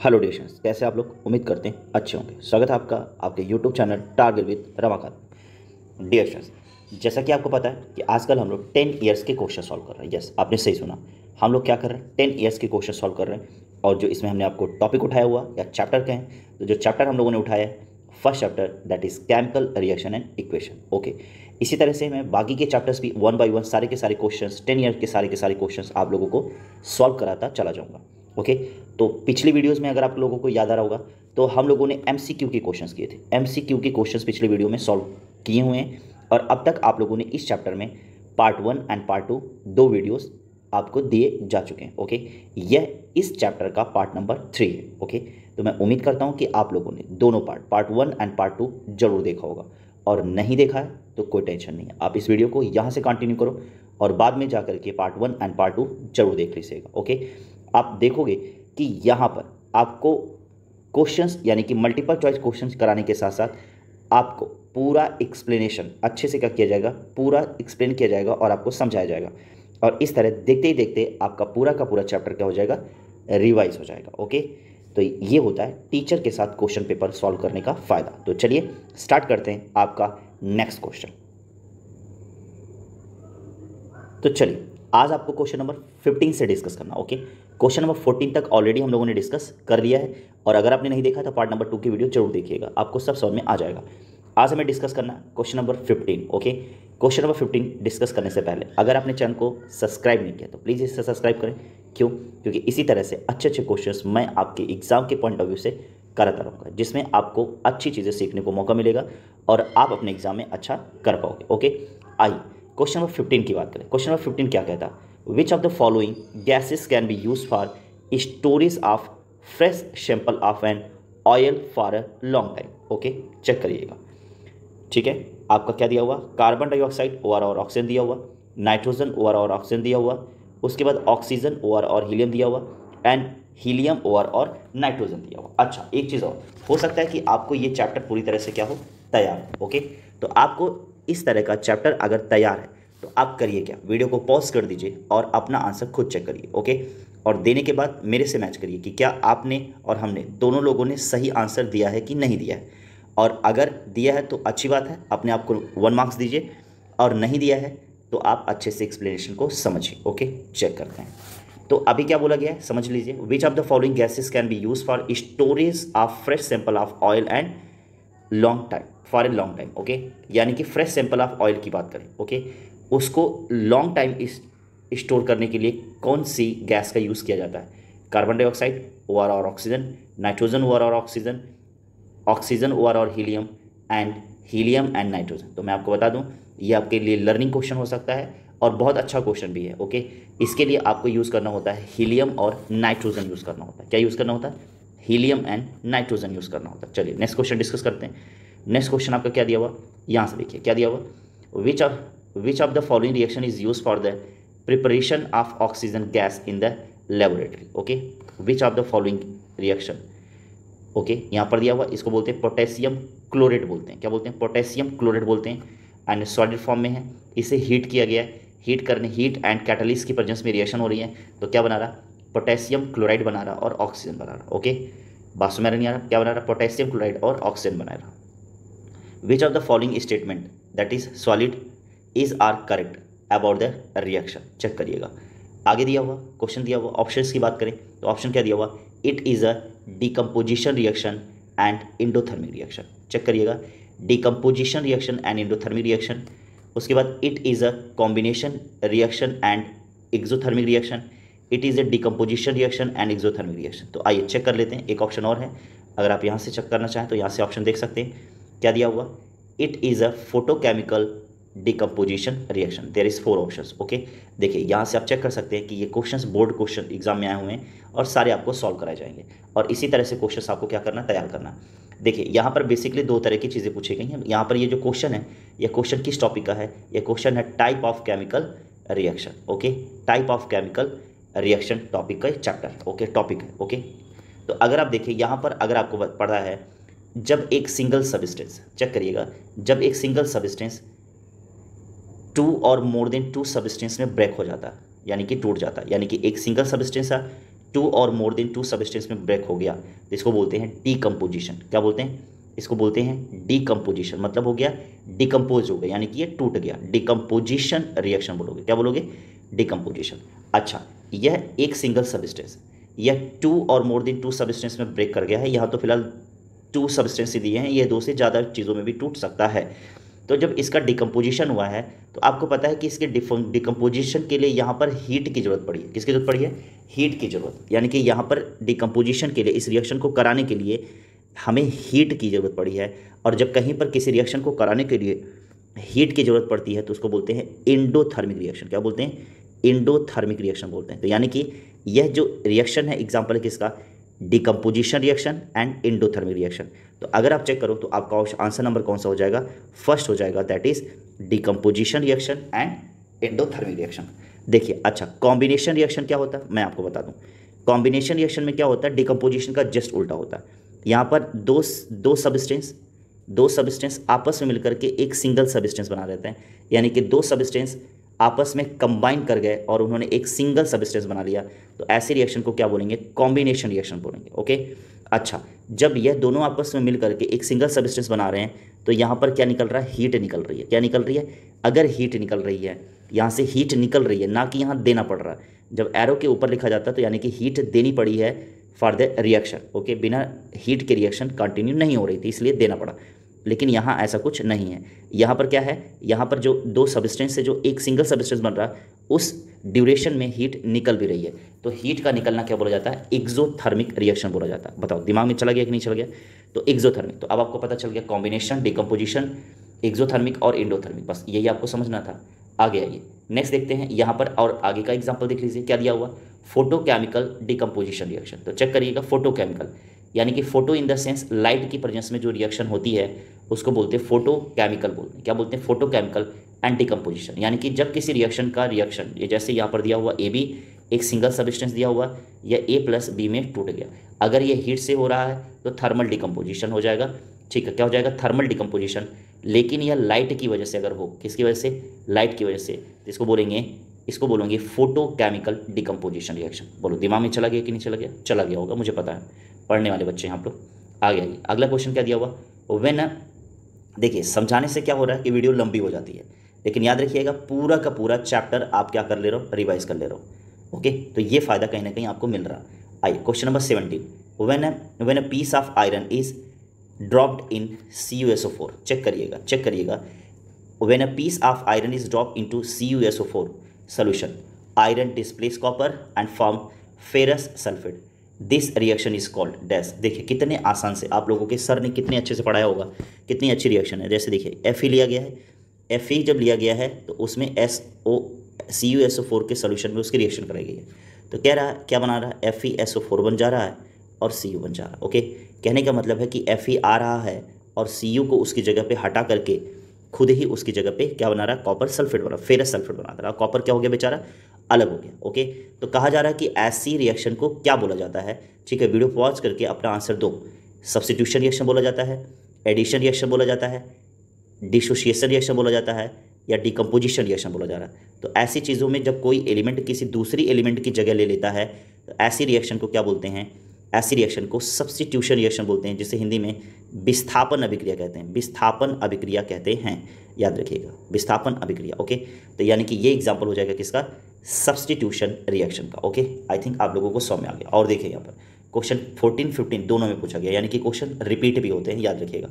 Hello dears, कैसे आप लोग? उम्मीद करते हैं अच्छे होंगे। स्वागत है आपका आपके YouTube channel target with Ramakant. Dears, जैसा कि आपको पता है कि आजकल हम लोग 10 ईयर्स के क्वेश्चन सॉल्व कर रहे हैं। यस, आपने सही सुना। हम लोग क्या कर रहे हैं? 10 ईयर्स के क्वेश्चन सॉल्व कर रहे हैं। और जो इसमें हमने आपको टॉपिक उठाया हुआ या चैप्टर कहें, तो जो चैप्टर हम लोगों ने उठाया है, first chapter that is chemical reaction and equation. Okay, इसी तरह से मैं बाकी के चैप्टर्स भी वन बाय वन सारे के सारे क्वेश्चंस 10 ईयर के सारे क्वेश्चंस आप लोगों को सॉल्व कराता चला जाऊंगा। ओके, तो पिछली वीडियोस में अगर आप लोगों को याद आ रहा होगा तो हम लोगों ने एमसीक्यू के क्वेश्चंस किए थे। एमसीक्यू के क्वेश्चंस पिछले वीडियो में सॉल्व किए हुए हैं। और अब तक आप लोगों ने इस चैप्टर में पार्ट 1 एंड पार्ट 2 दो वीडियोस आपको दिए जा चुके हैं। ओके, यह इस चैप्टर का पार्ट नंबर 3 है। ओके, तो मैं उम्मीद करता हूं कि आप लोगों ने दोनों पार्ट 1 एंड पार्ट 2 जरूर देखा होगा। और नहीं देखा है तो कोई टेंशन नहीं है, आप इस वीडियो को यहाँ से कंटिन्यू करो और बाद में जाकर के पार्ट 1 एंड पार्ट 2 जरूर देख लीजिएगा। ओके, आप देखोगे कि यहाँ पर आपको क्वेश्चंस यानी कि मल्टीपल चॉइस क्वेश्चंस कराने के साथ साथ आपको पूरा एक्सप्लेनेशन अच्छे से क्या किया जाएगा, पूरा एक्सप्लेन किया जाएगा और आपको समझाया जाएगा। और इस तरह देखते ही देखते आपका पूरा का पूरा चैप्टर क्या हो जाएगा, रिवाइज हो जाएगा। ओके, तो ये होता है टीचर के साथ क्वेश्चन पेपर सॉल्व करने का फ़ायदा। तो चलिए स्टार्ट करते हैं आपका नेक्स्ट क्वेश्चन। तो चलिए आज आपको क्वेश्चन नंबर 15 से डिस्कस करना। ओके, क्वेश्चन नंबर 14 तक ऑलरेडी हम लोगों ने डिस्कस कर लिया है। और अगर आपने नहीं देखा तो पार्ट नंबर 2 की वीडियो जरूर देखिएगा, आपको सब समझ में आ जाएगा। आज हमें डिस्कस करना question number 15। Okay, question number 15 discuss करने से पहले अगर आपने चैनल को सब्सक्राइब नहीं किया तो प्लीज़ इसे सब्सक्राइब करें। क्यों? क्योंकि इसी तरह से अच्छे अच्छे क्वेश्चंस मैं आपके एग्जाम के पॉइंट ऑफ व्यू से कराता रहूँगा, जिसमें आपको अच्छी चीज़ें सीखने को मौका मिलेगा और आप अपने एग्जाम में अच्छा कर पाओगे। ओके, आइए क्वेश्चन नंबर 15 की बात करें। क्वेश्चन नंबर 15 क्या कहता है? Which of the following gases can be use for storage of fresh sample of an oil for a long time. Okay, check करिएगा। ठीक है, आपका क्या दिया हुआ? कार्बन डाइऑक्साइड ओआर और ऑक्सीजन दिया हुआ, नाइट्रोजन ओआर और ऑक्सीजन दिया हुआ, उसके बाद ऑक्सीजन ओआर और हीलियम दिया हुआ, एंड हीलियम ओआर और नाइट्रोजन दिया हुआ। अच्छा, एक चीज़ और हो सकता है कि आपको ये चैप्टर पूरी तरह से क्या हो, तैयार। ओके, तो आपको इस तरह का चैप्टर अगर तैयार है तो आप करिए क्या, वीडियो को पॉज कर दीजिए और अपना आंसर खुद चेक करिए। ओके, और देने के बाद मेरे से मैच करिए कि क्या आपने और हमने दोनों लोगों ने सही आंसर दिया है कि नहीं दिया है। और अगर दिया है तो अच्छी बात है, अपने आप को 1 मार्क्स दीजिए, और नहीं दिया है तो आप अच्छे से एक्सप्लेनेशन को समझिए। ओके, चेक करते हैं। तो अभी क्या बोला गया है समझ लीजिए। विच of the following gases can be use for storage of fresh sample of oil and long time, for a long time. Okay, यानी कि फ्रेश सैंपल ऑफ ऑयल की बात करें, ओके, उसको लॉन्ग टाइम स्टोर करने के लिए कौन सी गैस का यूज़ किया जाता है? कार्बन डाइऑक्साइड ओआर और ऑक्सीजन, नाइट्रोजन ओआर और ऑक्सीजन, ऑक्सीजन ओआर और हीलियम एंड नाइट्रोजन। तो मैं आपको बता दूं ये आपके लिए लर्निंग क्वेश्चन हो सकता है और बहुत अच्छा क्वेश्चन भी है। ओके, इसके लिए आपको यूज़ करना होता है हीलियम और नाइट्रोजन यूज़ करना होता है। क्या यूज़ करना होता है? हीलियम एंड नाइट्रोजन यूज़ करना होता है। चलिए नेक्स्ट क्वेश्चन डिस्कस करते हैं। नेक्स्ट क्वेश्चन आपका क्या दिया हुआ, यहाँ से देखिए क्या दिया हुआ। विच of the following reaction is use for the preparation of oxygen gas in the laboratory. Okay, which of the following reaction, okay, यहाँ पर दिया हुआ, इसको बोलते हैं पोटेशियम क्लोरेट बोलते हैं। क्या बोलते हैं? पोटेशियम क्लोरेट बोलते हैं। एंड सॉलिड फॉर्म में है, इसे हीट किया गया है, हीट एंड कैटलिस्ट की प्रेजेंस में रिएक्शन हो रही है। तो क्या बना रहा? पोटेशियम क्लोराइड बना रहा और ऑक्सीजन बना रहा। ओके, बात समझ नहीं आ रहा? क्या बना रहा? पोटेशियम क्लोराइड और ऑक्सीजन बना रहा। Which of the following statement that is solid is are correct about the reaction. Check करिएगा, आगे दिया हुआ क्वेश्चन दिया हुआ, ऑप्शंस की बात करें तो ऑप्शन क्या दिया हुआ? It is a decomposition reaction and endothermic reaction. Check करिएगा, decomposition reaction and endothermic reaction. उसके बाद it is a combination reaction and exothermic reaction. It is a decomposition reaction and exothermic reaction. तो आइए check कर लेते हैं, एक option और है, अगर आप यहाँ से चेक करना चाहें तो यहाँ से ऑप्शन देख सकते हैं। क्या दिया हुआ? It is a photochemical decomposition reaction. There is 4 options. Okay, देखिए यहाँ से आप चेक कर सकते हैं कि ये क्वेश्चंस बोर्ड क्वेश्चन एग्जाम में आए हुए हैं और सारे आपको सॉल्व कराए जाएंगे। और इसी तरह से क्वेश्चंस आपको क्या करना, तैयार करना। देखिए यहाँ पर बेसिकली 2 तरह की चीज़ें पूछी गई हैं। यहाँ पर ये जो क्वेश्चन है, ये क्वेश्चन किस टॉपिक का है? ये क्वेश्चन है type of chemical reaction. Okay, type of chemical reaction topic का चैप्टर। ओके, टॉपिक है। ओके, तो अगर आप देखिए यहाँ पर अगर आपको पढ़ा है, जब एक सिंगल सबस्टेंस, चेक करिएगा, जब एक सिंगल सबस्टेंस 2 और मोर देन 2 सबस्टेंस में ब्रेक हो जाता है, यानी कि टूट जाता है, यानी कि एक सिंगल सबस्टेंस है टू और मोर देन टू सबस्टेंस में ब्रेक हो गया तो इसको बोलते हैं डीकम्पोजिशन। क्या बोलते हैं? इसको बोलते हैं डीकम्पोजिशन। मतलब हो गया डिकम्पोज हो गया, यानी कि ये टूट गया। डिकम्पोजिशन रिएक्शन बोलोगे। क्या बोलोगे? डिकम्पोजिशन। अच्छा, यह एक सिंगल सबस्टेंस, यह टू और मोर देन टू सबस्टेंस में ब्रेक कर गया है। यहाँ तो फिलहाल टू सबस्टेंस दिए हैं, ये दो से ज़्यादा चीज़ों में भी टूट सकता है। तो जब इसका डिकम्पोजिशन हुआ है तो आपको पता है कि इसके डिकम्पोजिशन के लिए यहाँ पर हीट की ज़रूरत पड़ी है। किसकी ज़रूरत पड़ी है? हीट की ज़रूरत। यानी कि यहाँ पर डिकम्पोजिशन के लिए, इस रिएक्शन को कराने के लिए हमें हीट की ज़रूरत पड़ी है। और जब कहीं पर किसी रिएक्शन को कराने के लिए हीट की ज़रूरत पड़ती है तो उसको बोलते हैं एंडोथर्मिक रिएक्शन। क्या बोलते हैं? एंडोथर्मिक रिएक्शन बोलते हैं। तो यानी कि यह जो रिएक्शन है एग्जाम्पल है किसका? Decomposition reaction and endothermic reaction. तो अगर आप चेक करो तो आपका आंसर नंबर कौन सा हो जाएगा? फर्स्ट हो जाएगा, that is decomposition reaction and endothermic reaction. देखिए, अच्छा, कॉम्बिनेशन रिएक्शन क्या होता है मैं आपको बता दूं। कॉम्बिनेशन रिएक्शन में क्या होता है? डिकम्पोजिशन का जस्ट उल्टा होता है। यहाँ पर दो सबस्टेंस आपस में मिलकर के एक सिंगल सबस्टेंस बना देते हैं। यानी कि दो सबस्टेंस आपस में कंबाइन कर गए और उन्होंने एक सिंगल सबस्टेंस बना लिया, तो ऐसे रिएक्शन को क्या बोलेंगे? कॉम्बिनेशन रिएक्शन बोलेंगे। ओके, अच्छा, जब यह दोनों आपस में मिल करके एक सिंगल सबस्टेंस बना रहे हैं तो यहाँ पर क्या निकल रहा है? हीट निकल रही है। क्या निकल रही है? अगर हीट निकल रही है, यहाँ से हीट निकल रही है, ना कि यहाँ देना पड़ रहा है। जब एरो के ऊपर लिखा जाता है तो यानी कि हीट देनी पड़ी है फॉर द रिएक्शन। ओके, बिना हीट के रिएक्शन कंटिन्यू नहीं हो रही थी, इसलिए देना पड़ा। लेकिन यहाँ ऐसा कुछ नहीं है। यहाँ पर क्या है? यहाँ पर जो दो सबस्टेंस से जो एक सिंगल सबस्टेंस बन रहा है उस ड्यूरेशन में हीट निकल भी रही है, तो हीट का निकलना क्या बोला जाता है? एक्सोथर्मिक रिएक्शन बोला जाता है। बताओ दिमाग में चला गया कि नहीं चला गया? तो एक्सोथर्मिक। तो अब आपको पता चल गया कॉम्बिनेशन, डिकम्पोजिशन, एक्सोथर्मिक और एंडोथर्मिक, बस यही आपको समझना था। आगे आइए, नेक्स्ट देखते हैं यहाँ पर, और आगे का एग्जाम्पल देख लीजिए क्या दिया हुआ? Photochemical decomposition reaction. तो चेक करिएगा, फोटोकेमिकल यानी कि photo in the sense light की प्रेजेंस में जो रिएक्शन होती है उसको बोलते हैं फोटोकेमिकल बोलते हैं। क्या बोलते हैं? Photochemical and decomposition. यानी कि जब किसी रिएक्शन का रिएक्शन, ये जैसे यहाँ पर दिया हुआ ए बी, एक सिंगल सबस्टेंस दिया हुआ, यह ए प्लस बी में टूट गया। अगर ये हीट से हो रहा है तो थर्मल डिकम्पोजिशन हो जाएगा। ठीक है, क्या हो जाएगा? Thermal decomposition. लेकिन यह लाइट की वजह से अगर हो, किसकी वजह से? लाइट की वजह से, तो इसको बोलेंगे फोटोकेमिकल डिकम्पोजिशन रिएक्शन। बोलो दिमाग में चला गया कि नहीं चला गया? चला गया होगा, मुझे पता है, पढ़ने वाले बच्चे हैं आप लोग। आगे आइए, अगला क्वेश्चन क्या दिया हुआ? व्हेन, देखिए समझाने से क्या हो रहा है कि वीडियो लंबी हो जाती है, लेकिन याद रखिएगा पूरा का पूरा चैप्टर आप क्या कर ले रहे हो? रिवाइज कर ले रहे हो। ओके, तो ये फायदा कहीं ना कहीं आपको मिल रहा है। आइए, question number 17, when a piece of iron is dropped in CuSO4। Check करिएगा, when a piece of iron is dropped into CuSO4 solution, iron displace copper and form ferrous sulphate. This reaction is called dash. देखिए कितने आसान से, आप लोगों के sir ने कितने अच्छे से पढ़ाया होगा, कितनी अच्छी रिएक्शन है। जैसे देखिए Fe लिया गया है, Fe जब लिया गया है तो उसमें CuSO4 के सोल्यूशन में उसकी रिएक्शन कराई गई है। तो कह रहा है क्या बना रहा है? FeSO4 बन जा रहा है और Cu बन जा रहा है। ओके, कहने का मतलब है कि Fe आ रहा है और Cu को उसकी जगह पे हटा करके खुद ही उसकी जगह पे क्या बना रहा है? कॉपर सल्फेट बना, फेरस सल्फेट बना रहा है। कॉपर क्या हो गया बेचारा? अलग हो गया। ओके, तो कहा जा रहा है कि ऐसी रिएक्शन को क्या बोला जाता है? ठीक है, वीडियो पॉज करके अपना आंसर दो। सब्स्टिट्यूशन रिएक्शन बोला जाता है, एडिशन रिएक्शन बोला जाता है, डिसोसिएशन रिएक्शन बोला जाता है, या डिकम्पोजिशन रिएक्शन बोला जा रहा है। तो ऐसी चीज़ों में जब कोई एलिमेंट किसी दूसरी एलिमेंट की जगह ले लेता है तो ऐसी रिएक्शन को क्या बोलते हैं? ऐसी रिएक्शन को सब्स्टिट्यूशन रिएक्शन बोलते हैं, जिसे हिंदी में विस्थापन अभिक्रिया कहते हैं। विस्थापन अभिक्रिया कहते हैं, याद रखिएगा, विस्थापन अभिक्रिया। ओके, तो यानी कि ये एग्जाम्पल हो जाएगा किसका? सब्स्टिट्यूशन रिएक्शन का। ओके, आई थिंक आप लोगों को समझ में आ गया। और देखिए यहाँ पर क्वेश्चन 14, 15 दोनों में पूछा गया, यानी कि क्वेश्चन रिपीट भी होते हैं, याद रखिएगा।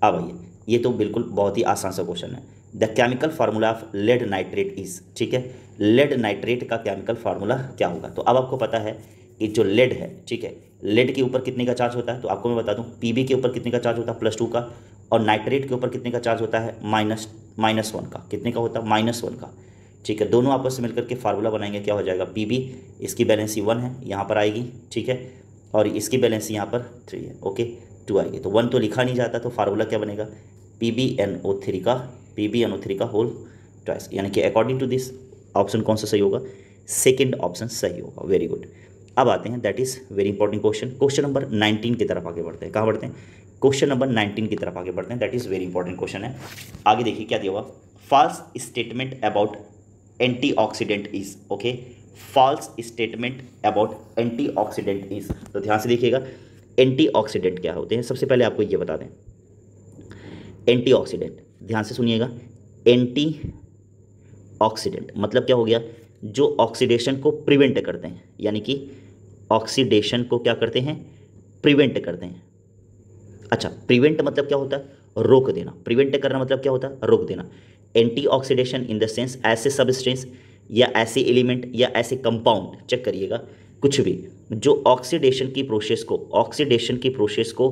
अब आइए, ये तो बिल्कुल बहुत ही आसान सा क्वेश्चन है। The chemical formula of lead nitrate is. ठीक है, लेड नाइट्रेट का केमिकल फार्मूला क्या होगा? तो अब आपको पता है कि जो लेड है, ठीक है, लेड के ऊपर कितने का चार्ज होता है? तो आपको मैं बता दूं, Pb के ऊपर कितने का चार्ज होता है? +2 का। और नाइट्रेट के ऊपर कितने का चार्ज होता है? -1 का। कितने का होता है? -1 का। ठीक है, दोनों आपस में मिलकर के फार्मूला बनाएंगे, क्या हो जाएगा? Pb, इसकी बैलेंसी 1 है, यहाँ पर आएगी, ठीक है, और इसकी बैलेंसी यहाँ पर 3 है। ओके, 2 आएगी, तो 1 तो लिखा नहीं जाता, तो फार्मूला क्या बनेगा? PbNO3 का होल ट्वाइस। यानी कि अकॉर्डिंग टू दिस ऑप्शन कौन सा सही होगा? सेकेंड ऑप्शन सही होगा। Very good. अब आते हैं, that is very important question, question number 19 की तरफ आगे बढ़ते हैं। कहाँ बढ़ते हैं? क्वेश्चन नंबर 19 की तरफ आगे बढ़ते हैं, that is very important question है। आगे देखिए क्या दिया हुआ? False statement about antioxidant is. Okay, false statement about antioxidant is. तो ध्यान से देखिएगा एंटीऑक्सीडेंट क्या होते हैं, सबसे पहले आपको ये बता दें। एंटीऑक्सीडेंट, ध्यान से सुनिएगा, एंटीऑक्सीडेंट मतलब क्या हो गया, जो ऑक्सीडेशन को प्रिवेंट करते हैं, यानी कि ऑक्सीडेशन को क्या करते हैं, प्रिवेंट करते हैं। अच्छा, प्रिवेंट मतलब क्या होता है, रोक देना। प्रिवेंट करना मतलब क्या होता है, रोक देना। एंटीऑक्सीडेशन इन द सेंस ऐसे सबस्टेंस या ऐसे एलिमेंट या ऐसे कंपाउंड, चेक करिएगा, कुछ भी जो ऑक्सीडेशन की प्रोसेस को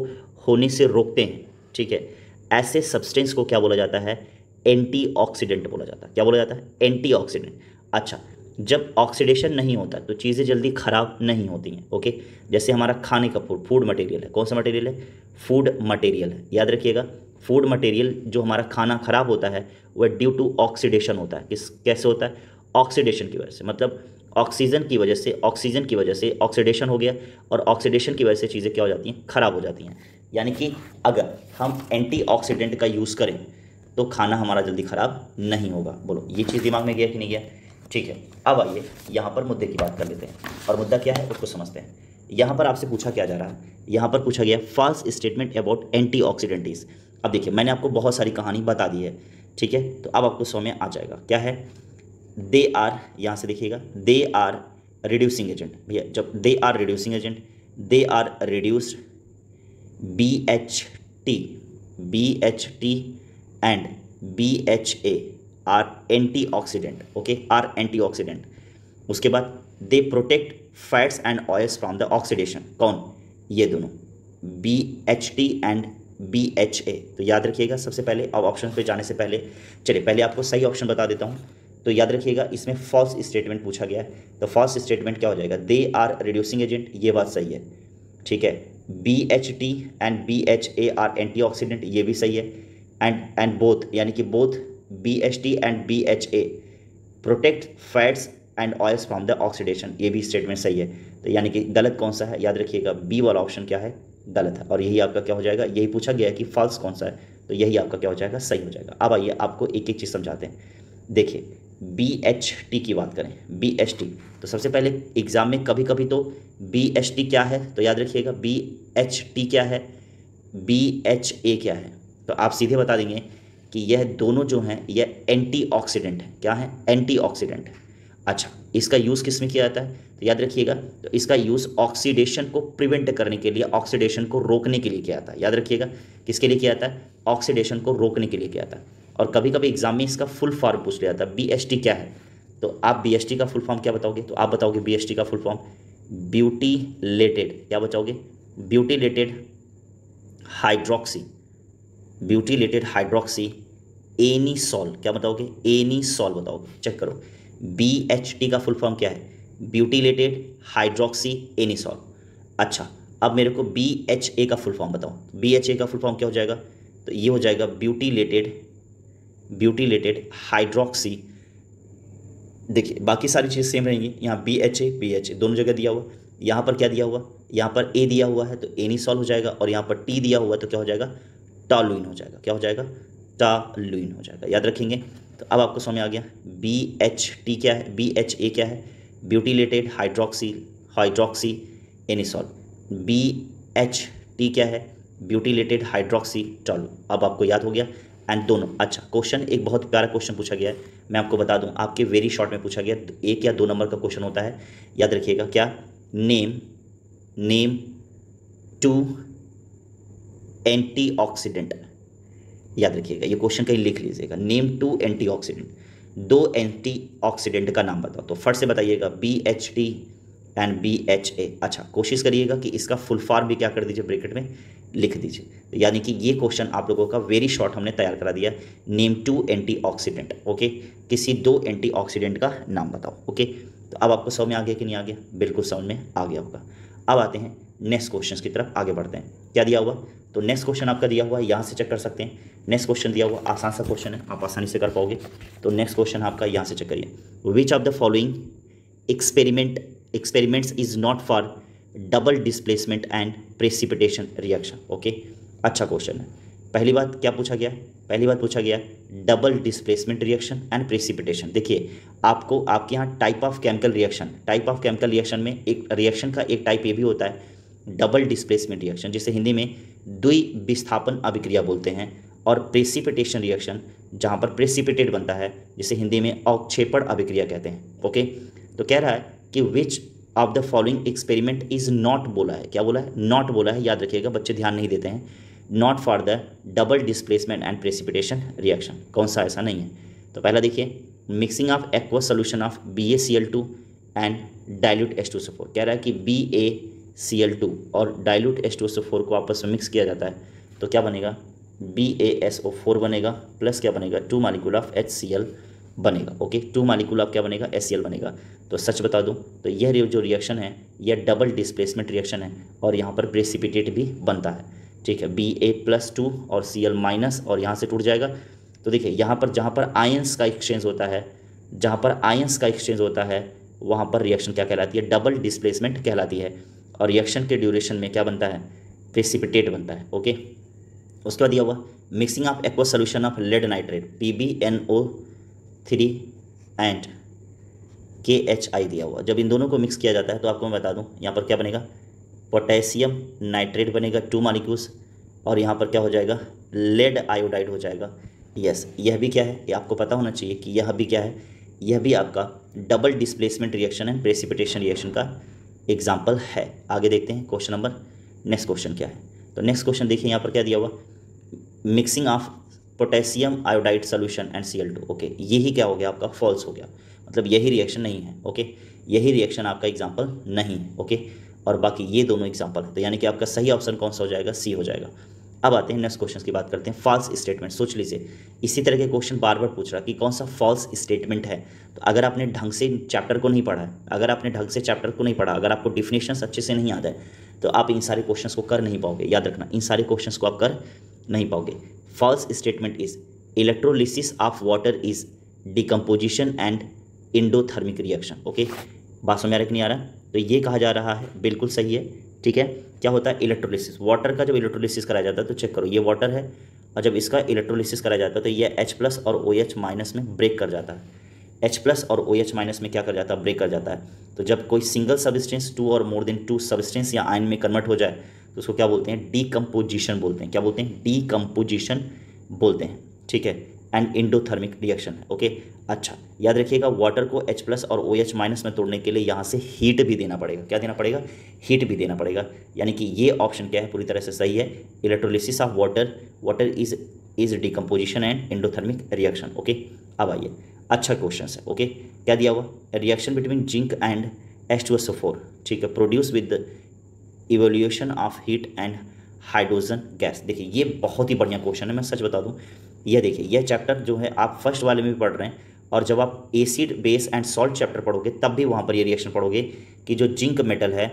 होने से रोकते हैं, ठीक है, ऐसे सब्सटेंस को क्या बोला जाता है, एंटीऑक्सीडेंट बोला जाता है। क्या बोला जाता है, एंटीऑक्सीडेंट। अच्छा, जब ऑक्सीडेशन नहीं होता तो चीज़ें जल्दी ख़राब नहीं होती हैं। ओके, जैसे हमारा खाने का फूड मटेरियल है, कौन सा मटेरियल है, फूड मटेरियल है। याद रखिएगा, फूड मटेरियल जो हमारा खाना ख़राब होता है वह ड्यू टू ऑक्सीडेशन होता है। कैसे होता है, ऑक्सीडेशन की वजह से, मतलब ऑक्सीजन की वजह से ऑक्सीडेशन हो गया, और ऑक्सीडेशन की वजह से चीज़ें क्या हो जाती हैं, ख़राब हो जाती हैं। यानी कि अगर हम एंटीऑक्सीडेंट का यूज़ करें तो खाना हमारा जल्दी ख़राब नहीं होगा। बोलो ये चीज़ दिमाग में गया कि नहीं गया। ठीक है, अब आइए यहाँ पर मुद्दे की बात कर लेते हैं, और मुद्दा क्या है उसको समझते हैं। यहाँ पर आपसे पूछा क्या जा रहा है, यहाँ पर पूछा गया false statement about antioxidant is. अब देखिए मैंने आपको बहुत सारी कहानी बता दी है, ठीक है, तो अब आपको समझ में आ जाएगा क्या है। दे आर, यहाँ से देखिएगा, दे आर रिड्यूसिंग एजेंट। भैया जब they are reducing agent, they are reduced BHT and BHA are antioxidant. Okay, are antioxidant. उसके बाद they protect fats and oils from the oxidation. कौन, ये दोनों, BHT एंड BHA। तो याद रखिएगा सबसे पहले, अब ऑप्शन पे जाने से पहले चलिए पहले आपको सही ऑप्शन बता देता हूँ। तो याद रखिएगा इसमें फॉल्स स्टेटमेंट पूछा गया है, तो फॉल्स स्टेटमेंट क्या हो जाएगा, दे आर रिड्यूसिंग एजेंट, ये बात सही है, ठीक है। BHT and BHA are antioxidant, ये भी सही है। एंड बोथ, यानी कि both BHT and BHA protect fats and oils from the oxidation, ये भी स्टेटमेंट सही है। तो यानी कि गलत कौन सा है, याद रखिएगा बी वाला ऑप्शन क्या है, गलत है, और यही आपका क्या हो जाएगा, यही पूछा गया है कि फॉल्स कौन सा है, तो यही आपका क्या हो जाएगा, सही हो जाएगा। अब आइए आपको एक एक चीज़ समझाते हैं। देखिए BHT की बात करें, BHT, तो सबसे पहले एग्जाम में कभी कभी तो BHT क्या है, तो याद रखिएगा BHT क्या है, BHA क्या है, तो आप सीधे बता देंगे कि यह दोनों जो हैं यह एंटीऑक्सीडेंट है। क्या है, एंटीऑक्सीडेंट है। अच्छा, इसका यूज़ किस में किया जाता है, तो याद रखिएगा, तो इसका यूज़ ऑक्सीडेशन को प्रिवेंट करने के लिए, ऑक्सीडेशन को रोकने के लिए किया जाता है। याद रखिएगा किसके लिए किया जाता है, ऑक्सीडेशन को रोकने के लिए किया जाता है। और कभी कभी एग्जाम में इसका फुल फॉर्म पूछ लिया जाता है, BHT क्या है, तो आप BHT का फुल फॉर्म क्या बताओगे, तो आप बताओगे BHT का फुल फॉर्म ब्यूटीलेटेड, क्या बताओगे, ब्यूटीलेटेड हाइड्रोक्सी, ब्यूटीलेटेड हाइड्रोक्सी एनीसॉल, क्या बताओगे, एनीसॉल बताओगे। चेक करो, BHT का फुल फॉर्म क्या है, ब्यूटीलेटेड हाइड्रोक्सी एनीसॉल। अच्छा, अब मेरे को BHA का फुल फॉर्म बताओ, BHA का फुल फॉर्म क्या हो जाएगा, तो ये हो जाएगा ब्यूटीलेटेड हाइड्रोक्सी। देखिए बाकी सारी चीज़ सेम रहेंगी, यहाँ BHA दोनों जगह दिया हुआ, यहाँ पर क्या दिया हुआ, यहाँ पर A दिया हुआ है तो एनीसॉल हो जाएगा, और यहाँ पर T दिया हुआ है तो क्या हो जाएगा, टॉलुइन हो जाएगा। क्या हो जाएगा, टॉलुइन हो जाएगा। याद रखेंगे, तो अब आपको समझ आ गया BHT क्या है, BHA क्या है, ब्यूटीलेटेड हाइड्रोक्सी एनीसॉल। BHT क्या है, ब्यूटीलेटेड हाइड्रोक्सी टॉलुइन। अब आपको याद हो गया, एंड दोनों। अच्छा, क्वेश्चन एक बहुत प्यारा क्वेश्चन पूछा गया है, मैं आपको बता दूं, आपके वेरी शॉर्ट में पूछा गया, 1 या 2 नंबर का क्वेश्चन होता है। याद रखिएगा क्या, नेम 2 एंटीऑक्सीडेंट। याद रखिएगा ये क्वेश्चन कहीं लिख लीजिएगा, नेम 2 एंटीऑक्सीडेंट, 2 एंटीऑक्सीडेंट का नाम बताओ। तो फट से बताइएगा BHT एंड BHA। अच्छा, कोशिश करिएगा कि इसका फुल फॉर्म भी क्या कर दीजिए, ब्रैकेट में लिख दीजिए। तो यानी कि ये क्वेश्चन आप लोगों का वेरी शॉर्ट हमने तैयार करा दिया, नेम 2 एंटीऑक्सीडेंट। ओके, किसी 2 एंटीऑक्सीडेंट का नाम बताओ। ओके, तो अब आपको समझ में आ गया कि नहीं आ गया, बिल्कुल समझ में आ गया होगा। अब आते हैं नेक्स्ट क्वेश्चन की तरफ, आगे बढ़ते हैं। क्या दिया हुआ, तो नेक्स्ट क्वेश्चन आपका दिया हुआ है, यहाँ से चेक कर सकते हैं। नेक्स्ट क्वेश्चन दिया हुआ आसान सा क्वेश्चन है, आप आसानी से कर पाओगे। तो नेक्स्ट क्वेश्चन आपका यहाँ से चेक करिए, विच of the following experiments is not for double displacement and precipitation reaction. Okay, अच्छा क्वेश्चन है। पहली बात क्या पूछा गया, पहली बात पूछा गया double displacement reaction and precipitation. देखिए आपको आपके यहाँ टाइप ऑफ केमिकल रिएक्शन में एक रिएक्शन का एक टाइप ये भी होता है डबल डिस्प्लेसमेंट रिएक्शन, जिसे हिंदी में द्विविस्थापन अभिक्रिया बोलते हैं, और प्रेसिपिटेशन रिएक्शन जहाँ पर प्रेसिपिटेट बनता है जिसे हिंदी में अवक्षेपण अभिक्रिया कहते हैं। ओके, तो कह रहा है कि विच of the following experiment is not बोला है, क्या बोला है, नॉट बोला है, याद रखिएगा बच्चे ध्यान नहीं देते हैं, not for the double displacement and precipitation reaction, कौन सा ऐसा नहीं है। तो पहला देखिए mixing of aqueous solution of BaCl2 and dilute H2SO4, कह रहा है कि BaCl2 और डाइल्यूट H2SO4 को आपस में मिक्स किया जाता है तो क्या बनेगा, BaSO4 बनेगा प्लस क्या बनेगा 2 मॉलिक्यूल ऑफ HCl बनेगा। ओके, 2 मॉलिक्यूल ऑफ क्या बनेगा, HCl बनेगा। तो सच बता दूं तो यह जो रिएक्शन है यह डबल डिस्प्लेसमेंट रिएक्शन है और यहाँ पर प्रेसिपिटेट भी बनता है। ठीक है, Ba+2 और Cl माइनस और यहाँ से टूट जाएगा। तो देखिए यहाँ पर जहाँ पर आयंस का एक्सचेंज होता है वहाँ पर रिएक्शन क्या कहलाती है, डबल डिस्प्लेसमेंट कहलाती है, और रिएक्शन के ड्यूरेशन में क्या बनता है, प्रेसिपिटेट बनता है। ओके, उसके बाद दिया हुआ mixing of aqueous solution of lead nitrate PbNO3 and KHI दिया हुआ। जब इन दोनों को मिक्स किया जाता है तो आपको मैं बता दूं यहाँ पर क्या बनेगा, पोटेशियम नाइट्रेट बनेगा 2 मॉलिक्यूल्स, और यहाँ पर क्या हो जाएगा, लेड आयोडाइड हो जाएगा। यस, यह भी क्या है, ये आपको पता होना चाहिए कि यह भी क्या है, यह भी आपका double displacement reaction and precipitation reaction का एग्जाम्पल है। आगे देखते हैं क्वेश्चन नंबर, नेक्स्ट क्वेश्चन क्या है। तो नेक्स्ट क्वेश्चन देखिए यहाँ पर क्या दिया हुआ, mixing of potassium iodide solution and Cl2। Okay, यही क्या हो गया आपका, फॉल्स हो गया, मतलब यही रिएक्शन नहीं है। ओके, यही रिएक्शन आपका एग्जाम्पल नहीं है। ओके, और बाकी ये दोनों एग्जाम्पल है, तो यानी कि आपका सही ऑप्शन कौन सा हो जाएगा, सी हो जाएगा। अब आते हैं नेक्स्ट क्वेश्चन की बात करते हैं, फॉल्स स्टेटमेंट। सोच लीजिए इसी तरह के क्वेश्चन बार बार पूछ रहा कि कौन सा फॉल्स स्टेटमेंट है। तो अगर आपने ढंग से चैप्टर को नहीं पढ़ा है, अगर आपको डिफिनेशंस अच्छे से नहीं आता है तो आप इन सारे क्वेश्चंस को कर नहीं पाओगे। याद रखना, इन सारे क्वेश्चंस को आप कर नहीं पाओगे। False statement is electrolysis of water is decomposition and endothermic reaction. Okay, बात समझ आ रहा है कि नहीं आ रहा, तो ये कहा जा रहा है, बिल्कुल सही है। ठीक है, क्या होता है, इलेक्ट्रोलिसिस, वाटर का जब इलेक्ट्रोलिसिस कराया जाता है तो चेक करो ये वाटर है, और जब इसका इलेक्ट्रोलिसिस कराया जाता है तो ये H+ और OH- में ब्रेक कर जाता है। H+ और OH- में क्या कर जाता है, ब्रेक कर जाता है। तो जब कोई सिंगल सब्सटेंस 2 और मोर देन 2 सब्सटेंस या आयन में कन्वर्ट हो जाए तो उसको क्या बोलते हैं, डीकम्पोजिशन बोलते हैं। क्या बोलते हैं, डीकम्पोजिशन बोलते हैं। ठीक है, एंड एंडोथर्मिक रिएक्शन है। ओके, अच्छा याद रखिएगा, वाटर को H+ और OH- में तोड़ने के लिए यहाँ से हीट भी देना पड़ेगा। क्या देना पड़ेगा, हीट भी देना पड़ेगा। यानी कि ये ऑप्शन क्या है, पूरी तरह से सही है, electrolysis of water is decomposition and endothermic reaction. Okay, अब आइए, अच्छा क्वेश्चन है। ओके, क्या दिया हुआ, reaction between zinc and H2SO4, ठीक है, produce with evolution of heat and hydrogen gas. देखिए ये बहुत ही बढ़िया क्वेश्चन है, मैं सच बता दूं, ये देखिए यह चैप्टर जो है आप फर्स्ट वाले में भी पढ़ रहे हैं, और जब आप acid base and salt chapter पढ़ोगे तब भी वहाँ पर ये रिएक्शन पढ़ोगे कि जो जिंक मेटल है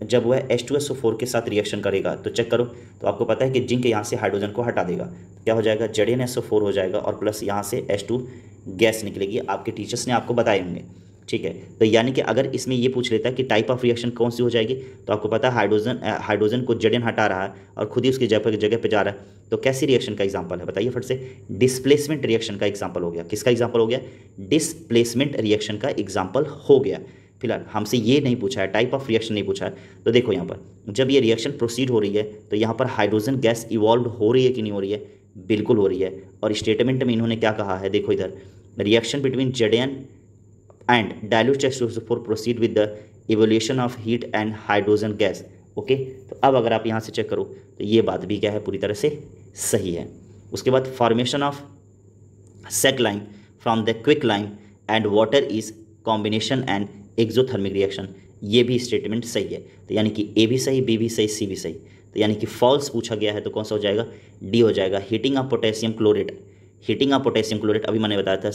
जब वह H2SO4 के साथ रिएक्शन करेगा तो चेक करो, तो आपको पता है कि जिंक यहाँ से हाइड्रोजन को हटा देगा, क्या हो जाएगा, ZnSO4 हो जाएगा, और प्लस यहाँ से H2 गैस निकलेगी। आपके टीचर्स ने आपको बताए होंगे। ठीक है, तो यानी कि अगर इसमें ये पूछ लेता है कि टाइप ऑफ रिएक्शन कौन सी हो जाएगी, तो आपको पता है हाइड्रोजन को Zn हटा रहा है और खुद ही उसकी जगह पे जा रहा है, तो कैसी रिएक्शन का एग्जांपल है, बताइए फट से, डिस्प्लेसमेंट रिएक्शन का एग्जांपल हो गया। किसका एग्जांपल हो गया, डिस्प्लेसमेंट रिएक्शन का एग्जांपल हो गया। फिलहाल हमसे ये नहीं पूछा है, टाइप ऑफ रिएक्शन नहीं पूछा है। तो देखो यहाँ पर जब ये रिएक्शन प्रोसीड हो रही है तो यहाँ पर हाइड्रोजन गैस इवॉल्व हो रही है कि नहीं हो रही है, बिल्कुल हो रही है। और स्टेटमेंट में इन्होंने क्या कहा है, देखो इधर, reaction between Zn and dilute H2SO4 proceed with the evolution of heat and hydrogen gas. Okay, तो अब अगर आप यहाँ से चेक करो तो ये बात भी क्या है, पूरी तरह से सही है। उसके बाद formation of slaked lime from the quick lime and water is combination and exothermic reaction, ये भी स्टेटमेंट सही है। तो यानी कि ए भी सही, बी भी सही, सी भी सही। तो यानी कि फॉल्स पूछा गया है तो कौन सा हो जाएगा, डी हो जाएगा। हीटिंग ऑफ पोटेशियम क्लोरेट अभी मैंने बताया था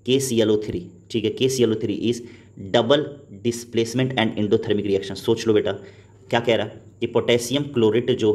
KClO3, ठीक है, KClO3 is double displacement and endothermic reaction. सोच लो बेटा, क्या कह रहा है कि पोटेशियम क्लोरेट जो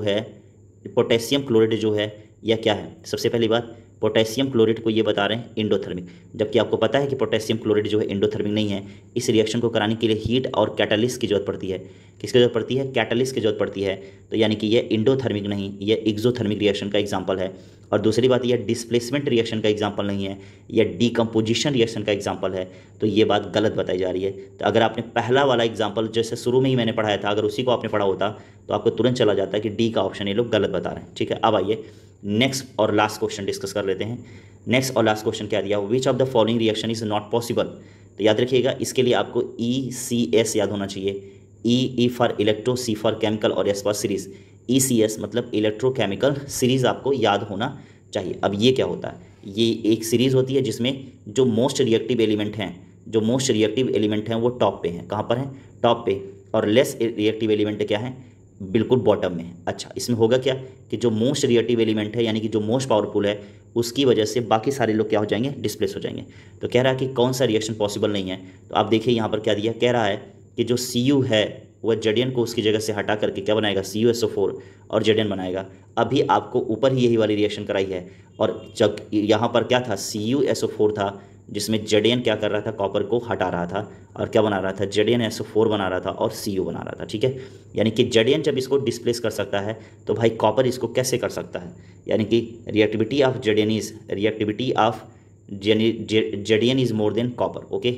है यह क्या है, सबसे पहली बात पोटेशियम क्लोरेट को ये बता रहे हैं एंडोथर्मिक, जबकि आपको पता है कि पोटेशियम क्लोरेट जो है एंडोथर्मिक नहीं है। इस रिएक्शन को कराने के लिए हीट और कैटालिस्ट की जरूरत पड़ती है। किसकी जरूरत पड़ती है, कैटालिस्ट की जरूरत पड़ती है। तो यानी कि ये एंडोथर्मिक नहीं, ये एक्सोथर्मिक रिएक्शन का एग्जांपल है। और दूसरी बात यह डिस्प्लेसमेंट रिएक्शन का एग्जाम्पल नहीं है, या डीकम्पोजिशन रिएक्शन का एग्जाम्पल है, तो ये बात गलत बताई जा रही है। तो अगर आपने पहला वाला एग्जाम्पल जैसे शुरू में ही मैंने पढ़ाया था, अगर उसी को आपने पढ़ा होता तो आपको तुरंत चला जाता है कि डी का ऑप्शन ये लोग गलत बता रहे हैं। ठीक है, अब आइए नेक्स्ट और लास्ट क्वेश्चन डिस्कस कर लेते हैं। नेक्स्ट और लास्ट क्वेश्चन क्या दिया, विच of the following reaction is not possible. तो याद रखिएगा, इसके लिए आपको ECS याद होना चाहिए। E for electro, C for chemical और एस फॉर सीरीज। ECS मतलब इलेक्ट्रोकेमिकल सीरीज आपको याद होना चाहिए। अब ये क्या होता है, ये एक सीरीज़ होती है जिसमें जो मोस्ट रिएक्टिव एलिमेंट हैं वो टॉप पे हैं। कहाँ पर हैं, टॉप पे, और लेस रिएक्टिव एलिमेंट क्या है, बिल्कुल बॉटम में है। अच्छा, इसमें होगा क्या कि जो मोस्ट रिएक्टिव एलिमेंट है यानी कि जो मोस्ट पावरफुल है उसकी वजह से बाकी सारे लोग क्या हो जाएंगे, डिस्प्लेस हो जाएंगे। तो कह रहा है कि कौन सा रिएक्शन पॉसिबल नहीं है। तो आप देखिए यहाँ पर क्या दिया, कह रहा है कि जो Cu है वह Zn को उसकी जगह से हटा करके क्या बनाएगा, CuSO4 और Zn बनाएगा। अभी आपको ऊपर ही यही वाली रिएक्शन कराई है, और जब यहाँ पर क्या था, CuSO4 था जिसमें Zn क्या कर रहा था, कॉपर को हटा रहा था और क्या बना रहा था, ZnSO4 बना रहा था और Cu बना रहा था। ठीक है, यानी कि Zn जब इसको डिस्प्लेस कर सकता है तो भाई कॉपर इसको कैसे कर सकता है, यानी कि reactivity of Zn is more than copper. Okay,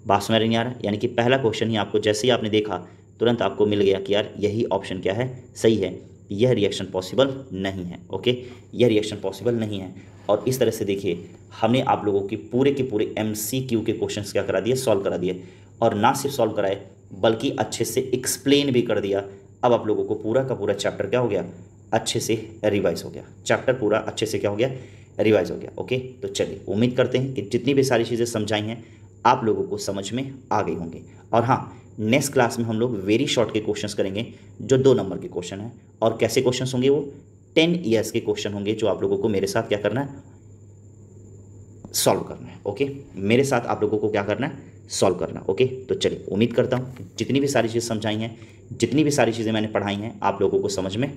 बात समझ नहीं आ रहा, यानी कि पहला क्वेश्चन ही आपको जैसे ही आपने देखा तुरंत आपको मिल गया कि यार यही ऑप्शन क्या है, सही है, यह रिएक्शन पॉसिबल नहीं है। ओके, यह रिएक्शन पॉसिबल नहीं है। और इस तरह से देखिए हमने आप लोगों की पूरे के पूरे MCQ के क्वेश्चंस क्या करा दिए, सॉल्व करा दिए, और ना सिर्फ सॉल्व कराए बल्कि अच्छे से एक्सप्लेन भी कर दिया। अब आप लोगों को पूरा का पूरा चैप्टर क्या हो गया, अच्छे से रिवाइज हो गया, चैप्टर पूरा अच्छे से क्या हो गया, रिवाइज हो गया। ओके, तो चलिए उम्मीद करते हैं कि जितनी भी सारी चीज़ें समझाई हैं आप लोगों को समझ में आ गई होंगी। और हाँ, नेक्स्ट क्लास में हम लोग वेरी शॉर्ट के क्वेश्चंस करेंगे जो 2 नंबर के क्वेश्चन हैं। और कैसे क्वेश्चंस होंगे, वो 10 ईयर्स के क्वेश्चन होंगे जो आप लोगों को मेरे साथ क्या करना है, सॉल्व करना है। ओके, मेरे साथ आप लोगों को क्या करना है, सॉल्व करना। ओके, तो चलिए उम्मीद करता हूँ कि जितनी भी सारी चीज़ें समझाई हैं, जितनी भी सारी चीज़ें मैंने पढ़ाई हैं आप लोगों को समझ में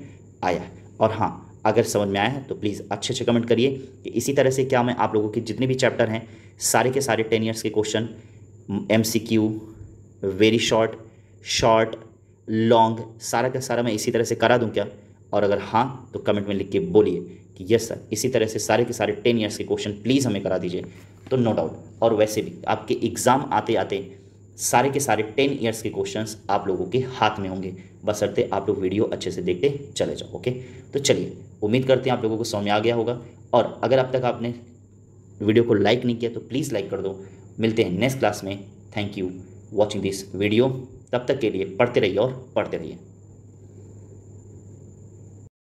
आया है। और हाँ, अगर समझ में आया है तो प्लीज़ अच्छे अच्छे कमेंट करिए कि इसी तरह से क्या मैं आप लोगों के जितने भी चैप्टर हैं सारे के सारे 10 ईयर्स के question, MCQ, very short, long, सारा का सारा मैं इसी तरह से करा दूं क्या। और अगर हाँ तो कमेंट में लिख के बोलिए कि यस सर, इसी तरह से सारे के सारे 10 ईयर्स के क्वेश्चन प्लीज़ हमें करा दीजिए, तो नो डाउट। और वैसे भी आपके एग्ज़ाम आते आते सारे के सारे 10 ईयर्स के क्वेश्चंस आप लोगों के हाथ में होंगे, बशर्ते आप लोग वीडियो अच्छे से देखते चले जाओ। ओके, तो चलिए उम्मीद करते हैं आप लोगों को समझ में आ गया होगा। और अगर अब तक आपने वीडियो को लाइक नहीं किया तो प्लीज़ लाइक कर दो। मिलते हैं नेक्स्ट क्लास में। Thank you watching this video. तब तक के लिए पढ़ते रहिए और पढ़ते रहिए।